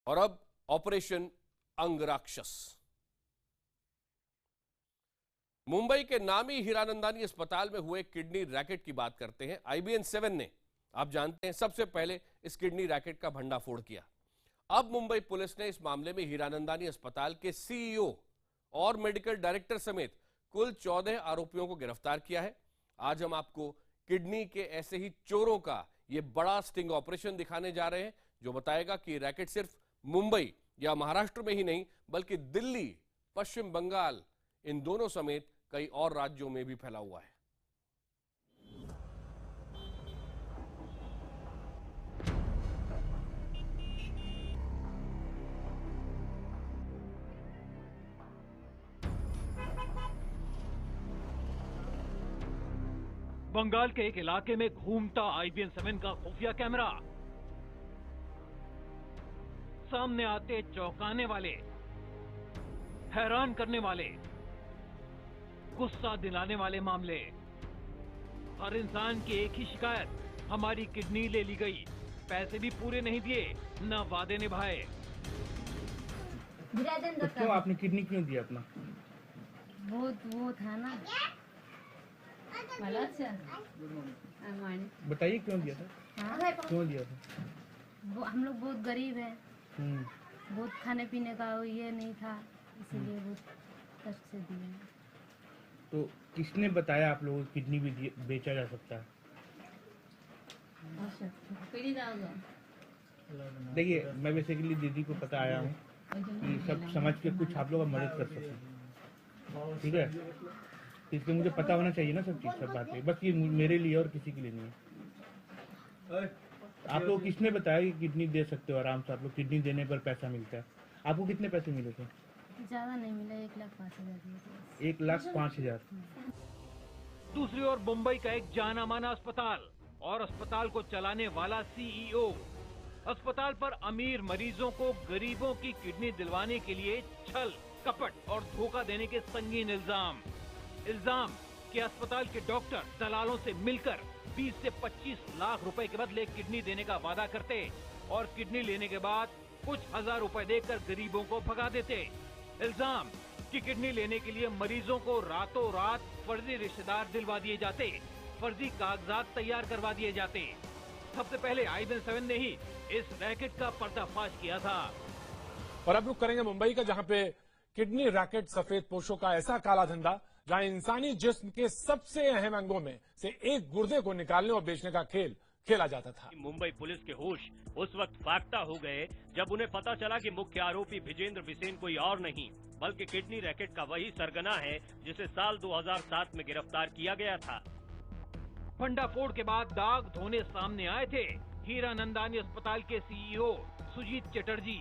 और अब ऑपरेशन अंगराक्षस। मुंबई के नामी हीरानंदानी अस्पताल में हुए किडनी रैकेट की बात करते हैं। IBN 7 ने, आप जानते हैं, सबसे पहले इस किडनी रैकेट का भंडाफोड़ किया। अब मुंबई पुलिस ने इस मामले में हीरानंदानी अस्पताल के CEO और मेडिकल डायरेक्टर समेत कुल 14 आरोपियों को गिरफ्तार किया है। आज हम आपको किडनी के ऐसे ही चोरों का ये बड़ा स्टिंग ऑपरेशन दिखाने जा रहे हैं, जो बताएगा कि रैकेट सिर्फ मुंबई या महाराष्ट्र में ही नहीं, बल्कि दिल्ली, पश्चिम बंगाल, इन दोनों समेत कई और राज्यों में भी फैला हुआ है। बंगाल के एक इलाके में घूमता IBN 7 का खुफिया कैमरा। सामने आते चौंकाने वाले, हैरान करने वाले, गुस्सा दिलाने वाले मामले। हर इंसान की एक ही शिकायत, हमारी किडनी ले ली गई, पैसे भी पूरे नहीं दिए, न वादे निभाए। तो क्यों आपने किडनी क्यों दिया अपना? वो था ना, बताइए क्यों दिया था? हाँ? क्यों दिया था? हम लोग बहुत गरीब हैं, बहुत खाने पीने का ये नहीं था, इसीलिए बहुत कष्ट से दिए। तो किसने बताया आप लोगों को किडनी भी बेचा जा सकता है? देखिए, मैं बेसिकली दीदी को पता आया हूँ कि सब समझ के कुछ आप लोग मदद कर सकते, ठीक है? इसलिए मुझे पता होना चाहिए ना सब चीज, सब बातें। बस ये मेरे लिए और किसी के लिए नहीं है। आप लोग किसने बताया कि किडनी दे सकते हो आराम से? आप लोग किडनी देने पर पैसा मिलता है। आपको कितने पैसे मिले थे? ज्यादा नहीं मिला, 1,05,000। 1,05,000। दूसरी ओर मुंबई का एक जाना माना अस्पताल और अस्पताल को चलाने वाला CEO। अस्पताल पर अमीर मरीजों को गरीबों की किडनी दिलवाने के लिए छल, कपट और धोखा देने के संगीन इल्जाम कि अस्पताल के डॉक्टर दलालों से मिलकर 20 से 25 लाख रुपए के बदले किडनी देने का वादा करते और किडनी लेने के बाद कुछ हजार रुपए देकर गरीबों को भगा देते। इल्जाम कि किडनी लेने के लिए मरीजों को रातों रात फर्जी रिश्तेदार दिलवा दिए जाते, फर्जी कागजात तैयार करवा दिए जाते। सबसे पहले IBN 7 ने ही इस रैकेट का पर्दाफाश किया था। और अब रुक करेंगे मुंबई का, जहां पे किडनी रैकेट सफेद पोशों का ऐसा काला धंधा, जहां इंसानी जिस्म के सबसे अहम अंगों में से एक गुर्दे को निकालने और बेचने का खेल खेला जाता था। मुंबई पुलिस के होश उस वक्त फाख्ता हो गए जब उन्हें पता चला कि मुख्य आरोपी विजेंद्र बिसेन कोई और नहीं बल्कि किडनी रैकेट का वही सरगना है जिसे साल 2007 में गिरफ्तार किया गया था। भंडाफोड़ के बाद दाग धोने सामने आए थे। हीरानंदानी अस्पताल के CEO सुजीत चटर्जी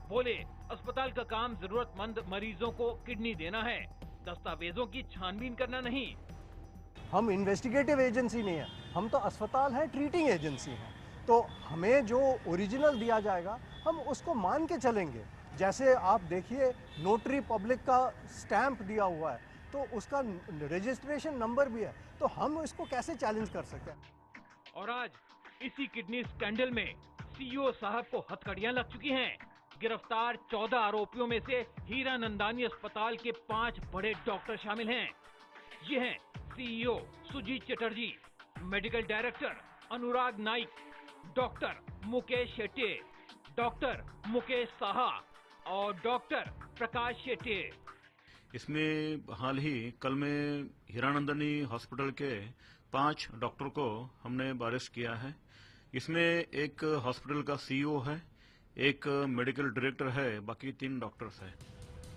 बोले, अस्पताल का काम जरूरतमंद मरीजों को किडनी देना है, दस्तावेजों की छानबीन करना नहीं। हम इन्वेस्टिगेटिव एजेंसी नहीं है, हम तो अस्पताल है, ट्रीटिंग एजेंसी है। तो हमें जो ओरिजिनल दिया जाएगा हम उसको मान के चलेंगे। जैसे आप देखिए, नोटरी पब्लिक का स्टैंप दिया हुआ है, तो उसका रजिस्ट्रेशन नंबर भी है, तो हम इसको कैसे चैलेंज कर सकते हैं? और आज इसी किडनी स्कैंडल में CEO साहब को हथकड़ियां लग चुकी हैं। गिरफ्तार 14 आरोपियों में से हीरानंदानी अस्पताल के 5 बड़े डॉक्टर शामिल हैं। ये हैं CEO Sujit Chatterjee, medical director Anurag Naik, doctor Mukesh Shette, doctor Mukesh Saha और डॉक्टर प्रकाश शेट्टे। इसमें हाल ही कल में हीरानंदानी हॉस्पिटल के 5 डॉक्टर को हमने अरेस्ट किया है। इसमें एक हॉस्पिटल का CEO है, एक मेडिकल डायरेक्टर है, बाकी 3 डॉक्टर्स हैं।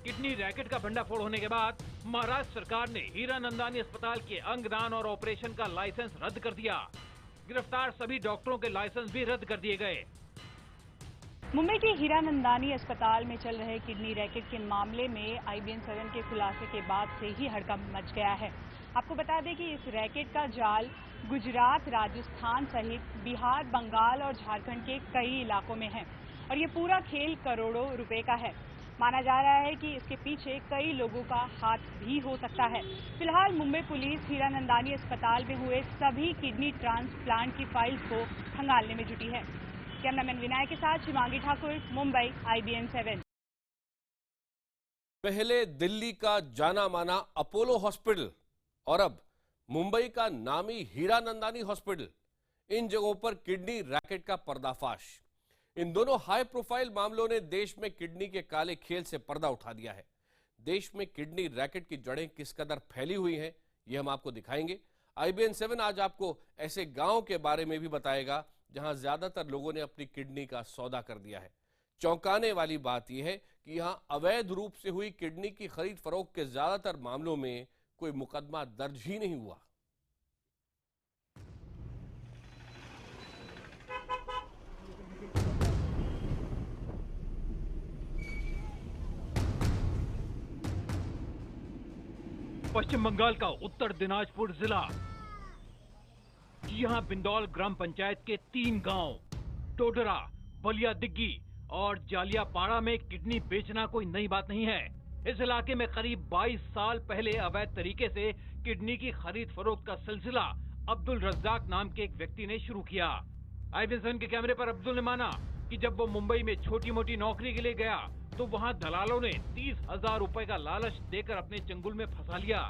किडनी रैकेट का भंडाफोड़ होने के बाद महाराष्ट्र सरकार ने हीरानंदानी अस्पताल के अंगदान और ऑपरेशन का लाइसेंस रद्द कर दिया। गिरफ्तार सभी डॉक्टरों के लाइसेंस भी रद्द कर दिए गए। मुंबई के हीरानंदानी अस्पताल में चल रहे किडनी रैकेट के मामले में IBN 7 के खुलासे के बाद से ही हड़कंप मच गया है। आपको बता दें कि इस रैकेट का जाल गुजरात, राजस्थान सहित बिहार, बंगाल और झारखंड के कई इलाकों में है और ये पूरा खेल करोड़ों रुपए का है। माना जा रहा है कि इसके पीछे कई लोगों का हाथ भी हो सकता है। फिलहाल मुंबई पुलिस हीरानंदानी अस्पताल में हुए सभी किडनी ट्रांसप्लांट की फाइल्स को खंगालने में जुटी है। कैमरामैन विनायक के साथ शिवांगी ठाकुर, मुंबई, IBN 7। पहले दिल्ली का जाना माना अपोलो हॉस्पिटल और अब मुंबई का नामी हीरानंदानी हॉस्पिटल, इन जगहों पर किडनी रैकेट का पर्दाफाश। इन दोनों हाई प्रोफाइल मामलों ने देश में किडनी के काले खेल से पर्दा उठा दिया है। देश में किडनी रैकेट की जड़ें किस कदर फैली हुई हैं, ये हम आपको दिखाएंगे। IBN 7 आज आपको ऐसे गांव के बारे में भी बताएगा जहां ज्यादातर लोगों ने अपनी किडनी का सौदा कर दिया है। चौंकाने वाली बात यह है कि यहां अवैध रूप से हुई किडनी की खरीद फरोख्त के ज्यादातर मामलों में कोई मुकदमा दर्ज ही नहीं हुआ। पश्चिम बंगाल का उत्तर दिनाजपुर जिला, यहाँ बिंदौल ग्राम पंचायत के 3 गांव टोडरा, बलिया दिग्गी और जालियापाड़ा में किडनी बेचना कोई नई बात नहीं है। इस इलाके में करीब 22 साल पहले अवैध तरीके से किडनी की खरीद फरोख्त का सिलसिला अब्दुल रज्जाक नाम के एक व्यक्ति ने शुरू किया। IBN 7 के कैमरे पर अब्दुल ने माना कि जब वो मुंबई में छोटी मोटी नौकरी के लिए गया तो वहां दलालों ने 30,000 रुपए का लालच देकर अपने चंगुल में फंसा लिया।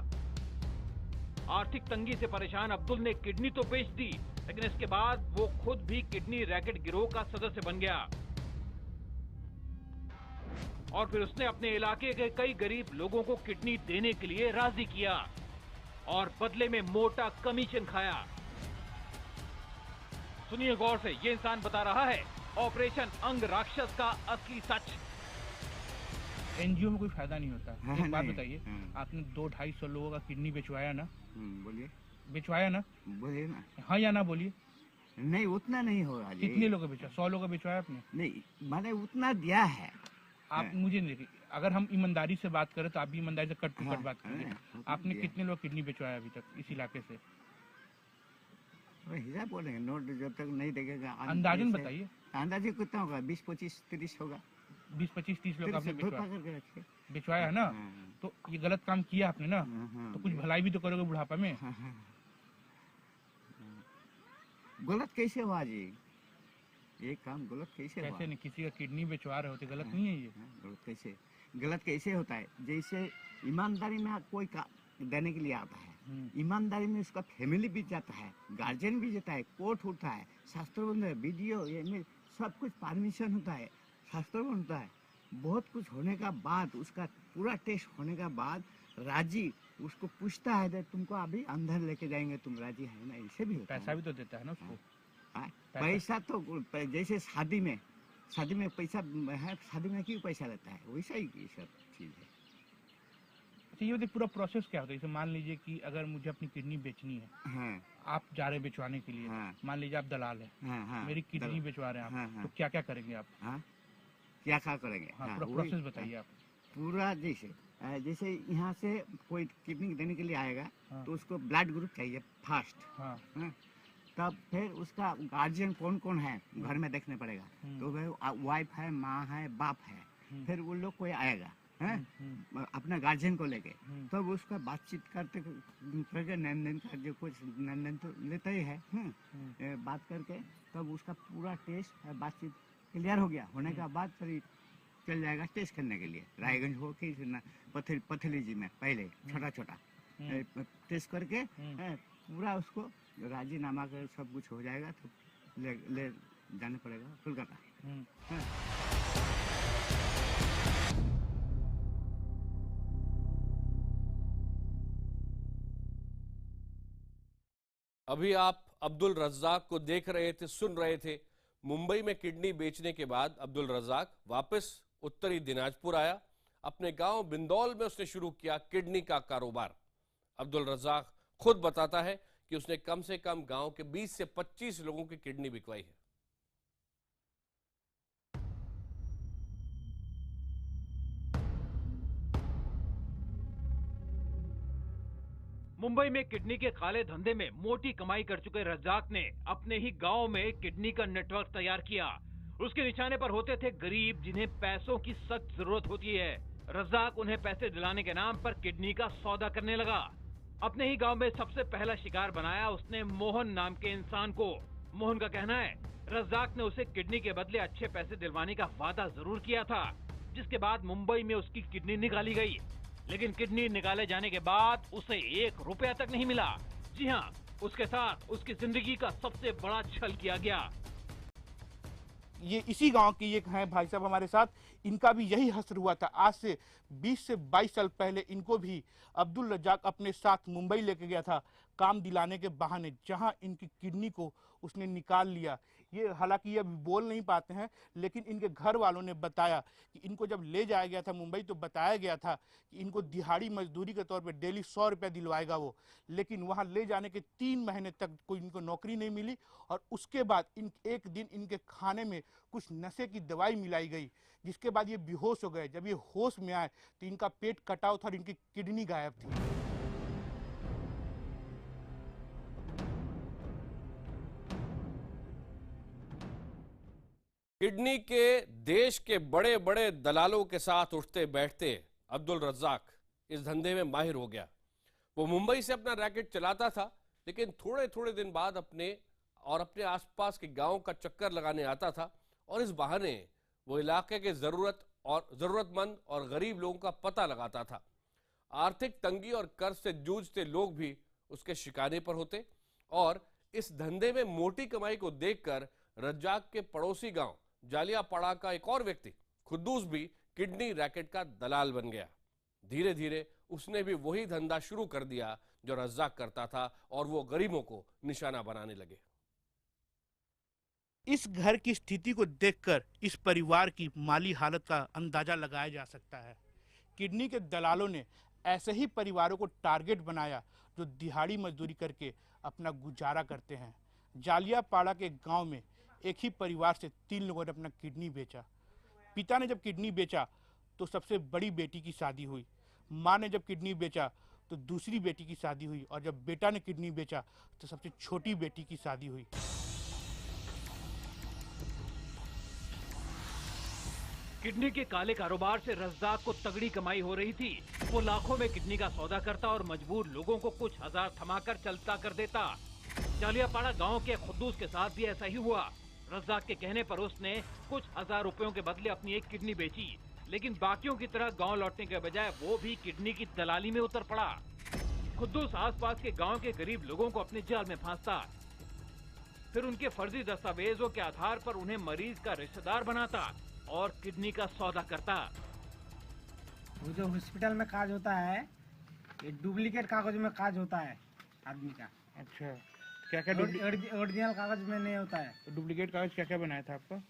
आर्थिक तंगी से परेशान अब्दुल ने किडनी तो बेच दी, लेकिन इसके बाद वो खुद भी किडनी रैकेट गिरोह का सदस्य बन गया और फिर उसने अपने इलाके के कई गरीब लोगों को किडनी देने के लिए राजी किया और बदले में मोटा कमीशन खाया। सुनिए गौर से, ये इंसान बता रहा है ऑपरेशन अंग राक्षस का असली सच। NGO में कोई फायदा नहीं होता। एक बात बताइए, आपने 200-250 लोगों का किडनी बेचवाया ना? बोलिए। बेचवाया ना? बोलिए ना। हाँ या ना बोलिए। नहीं, उतना नहीं होगा। कितने लोगों का बेचा? 100 लोगों का बेचवाया आपने? नहीं, मैंने उतना दिया है। आप मुझे नहीं देखिए, अगर हम ईमानदारी से बात करें तो आप भी ईमानदारी से कट टू कट बात करिए। आपने कितने लोग किडनी बेचवाया अभी तक इस इलाके से? हिसाब बोलेंगे, नोट जब तक नहीं देखेगा। अंदाजन बताइए। अंदाजे कितना होगा? 20, 25, 30 होगा। 20, 25, 30 लोग आपने बेचवाया है ना? तो ये गलत काम किया आपने ना, तो कुछ भलाई भी तो करोगे बुढ़ापा में। गलत कैसे हुआ जी? ये काम गलत कैसे हुआ? कैसे नहीं, किसी का किडनी बेचवा रहे होते, गलत नहीं है ये। गलत कैसे होता है? जैसे ईमानदारी में कोई देने के लिए आता है, ईमानदारी में उसका फैमिली भी जाता है, गार्जियन भी जाता है, कोर्ट होता है, शास्त्र बनता है, वीडियो ये सब कुछ परमिशन होता है, शास्त्र बनता है। बहुत कुछ होने का बाद, उसका पूरा टेस्ट होने का बाद राजी उसको पूछता है, तुमको अभी अंदर लेके जाएंगे, तुम राजी है ना? ऐसे भी होता है। पैसा भी तो देता है ना उसको। पैसा तो जैसे शादी में पैसा है, शादी में क्यों पैसा लेता है, वैसा ही ये सब चीज है। अच्छा, ये पूरा प्रोसेस क्या होता है? जैसे मान लीजिए कि अगर मुझे अपनी किडनी बेचनी है, आप जा रहे बेचवाने के लिए, मान लीजिए आप दलाल है, मेरी किडनी बेचवा रहे हैं आप, तो क्या क्या करेंगे आप? क्या करेंगे? पूरा प्रोसेस बताइए आप। पूरा जैसे यहाँ से कोई किडनी देने के लिए आएगा तो उसको ब्लड ग्रुप चाहिए फर्स्ट। तब फिर उसका गार्जियन कौन कौन है घर में देखने पड़ेगा। तो भाई वाइफ है, माँ है, बाप है, फिर वो लोग कोई आएगा अपना गार्जियन को लेके, तब उसका बातचीत करके नंदन का जो कुछ नंदन तो लेता ही है, बात करके तब उसका पूरा टेस्ट बातचीत क्लियर हो गया। होने का बाद फिर चल जाएगा टेस्ट करने के लिए रायगंज हो के पथली जी में पहले छोटा टेस्ट करके पूरा उसको राजीनामा कर सब कुछ हो जाएगा, तो ले जाने पड़ेगा कोलकाता। अभी आप अब्दुल रज्जाक को देख रहे थे, सुन रहे थे। मुंबई में किडनी बेचने के बाद अब्दुल रज्जाक वापस उत्तरी दिनाजपुर आया। अपने गांव बिंदौल में उसने शुरू किया किडनी का कारोबार। अब्दुल रज्जाक खुद बताता है कि उसने कम से कम गांव के 20 से 25 लोगों की किडनी बिकवाई है। मुंबई में किडनी के काले धंधे में मोटी कमाई कर चुके रज्जाक ने अपने ही गांव में किडनी का नेटवर्क तैयार किया। उसके निशाने पर होते थे गरीब जिन्हें पैसों की सख्त जरूरत होती है। रज्जाक उन्हें पैसे दिलाने के नाम पर किडनी का सौदा करने लगा। अपने ही गांव में सबसे पहला शिकार बनाया उसने मोहन नाम के इंसान को। मोहन का कहना है रज्जाक ने उसे किडनी के बदले अच्छे पैसे दिलवाने का वादा जरूर किया था, जिसके बाद मुंबई में उसकी किडनी निकाली गई। लेकिन किडनी निकाले जाने के बाद उसे 1 रुपया तक नहीं मिला। जी हाँ, उसके साथ उसकी जिंदगी का सबसे बड़ा छल किया गया। ये इसी गांव की एक हैं भाई साहब हमारे साथ, इनका भी यही हश्र हुआ था। आज से 20 से 22 साल पहले इनको भी अब्दुल रज्जाक अपने साथ मुंबई लेके गया था काम दिलाने के बहाने, जहां इनकी किडनी को उसने निकाल लिया। ये हालांकि ये बोल नहीं पाते हैं, लेकिन इनके घर वालों ने बताया कि इनको जब ले जाया गया था मुंबई तो बताया गया था कि इनको दिहाड़ी मजदूरी के तौर पे डेली 100 रुपया दिलवाएगा वो। लेकिन वहाँ ले जाने के 3 महीने तक कोई इनको नौकरी नहीं मिली और उसके बाद एक दिन इनके खाने में कुछ नशे की दवाई मिलाई गई, जिसके बाद ये बेहोश हो गए। जब ये होश में आए तो इनका पेट कटा हुआ था और इनकी किडनी गायब थी। किडनी के देश के बड़े बड़े दलालों के साथ उठते बैठते अब्दुल रज्जाक इस धंधे में माहिर हो गया। वो मुंबई से अपना रैकेट चलाता था, लेकिन थोड़े थोड़े दिन बाद अपने आसपास के गांव का चक्कर लगाने आता था और इस बहाने वो इलाके के जरूरतमंद और गरीब लोगों का पता लगाता था। आर्थिक तंगी और कर्ज से जूझते लोग भी उसके शिकाने पर होते और इस धंधे में मोटी कमाई को देखकर रज्जाक के पड़ोसी गांव जालियापाड़ा का एक और व्यक्ति खुद्दूस भी किडनी रैकेट का दलाल बन गया। धीरे धीरे उसने भी वही धंधा शुरू कर दिया जो रज्जाक करता था और वो गरीबों को निशाना बनाने लगे। इस घर की स्थिति को देखकर इस परिवार की माली हालत का अंदाजा लगाया जा सकता है। किडनी के दलालों ने ऐसे ही परिवारों को टारगेट बनाया जो दिहाड़ी मजदूरी करके अपना गुजारा करते हैं। जालियापाड़ा के गांव में एक ही परिवार से 3 लोगों ने अपना किडनी बेचा। पिता ने जब किडनी बेचा तो सबसे बड़ी बेटी की शादी हुई। माँ ने जब किडनी बेचा तो दूसरी बेटी की शादी हुई और जब बेटा ने किडनी बेचा तो सबसे छोटी बेटी की शादी हुई। किडनी के काले कारोबार से रज्जाक को तगड़ी कमाई हो रही थी। वो लाखों में किडनी का सौदा करता और मजबूर लोगों को कुछ हजार थमाकर चलता कर देता। जालियापाड़ा गांव के खुद्दूस के साथ भी ऐसा ही हुआ। रज्जाक के कहने पर उसने कुछ हजार रुपयों के बदले अपनी एक किडनी बेची, लेकिन बाकियों की तरह गांव लौटने के बजाय वो भी किडनी की दलाली में उतर पड़ा। खुद्दूस आसपास के गांव के गरीब लोगों को अपने जाल में फांसता, फिर उनके फर्जी दस्तावेजों के आधार पर उन्हें मरीज का रिश्तेदार बनाता और किडनी का सौदा करता। वो जो हॉस्पिटल में काज होता है, ये डुप्लीकेट कागज में काज होता है आदमी का। अच्छा, क्या क्या ओरिजिनल कागज में नहीं होता है। तो डुप्लीकेट कागज क्या क्या बनाया था आपका?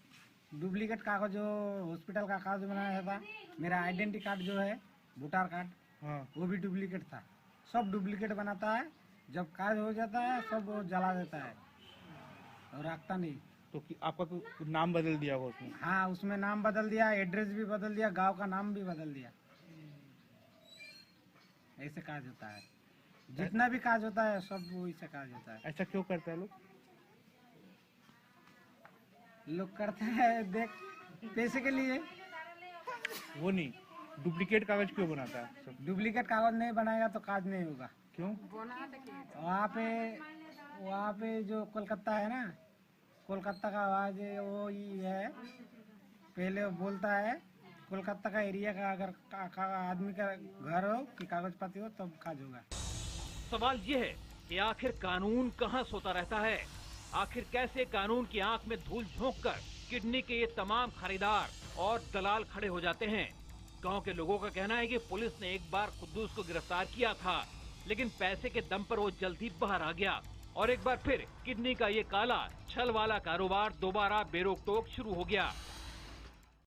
डुप्लीकेट कागज जो हॉस्पिटल का कागज बनाया था, मेरा आइडेंटिटी कार्ड जो है, वोटर कार्ड, हाँ, वो भी डुप्लीकेट था। सब डुप्लीकेट बनाता है, जब काज हो जाता है सब वो जला देता है और रखता नहीं। तो आपका तो नाम बदल दिया वो उसमें? हाँ, उसमें नाम बदल दिया, एड्रेस भी बदल दिया, गांव का नाम भी बदल दिया। ऐसे काज होता है, जितना भी काज होता है सब वही से काज होता है। ऐसा क्यों करता है लोग करते हैं देख पैसे के लिए। वो नहीं, डुप्लीकेट कागज क्यों बनाता है? डुप्लीकेट कागज नहीं बनाएगा तो काज नहीं होगा। क्यों? वहाँ पे जो कोलकाता है ना, कोलकाता का आवाज वो ही है, पहले बोलता है कोलकाता का एरिया का अगर आदमी का घर हो कि कागज पाती हो तब काज होगा। सवाल ये है कि आखिर कानून कहाँ सोता रहता है? आखिर कैसे कानून की आंख में धूल झोंककर किडनी के ये तमाम खरीदार और दलाल खड़े हो जाते हैं? गांव के लोगों का कहना है कि पुलिस ने एक बार खुद्दूस को गिरफ्तार किया था, लेकिन पैसे के दम पर वो जल्द ही बाहर आ गया और एक बार फिर किडनी का ये काला छल वाला कारोबार दोबारा बेरोक टोक शुरू हो गया।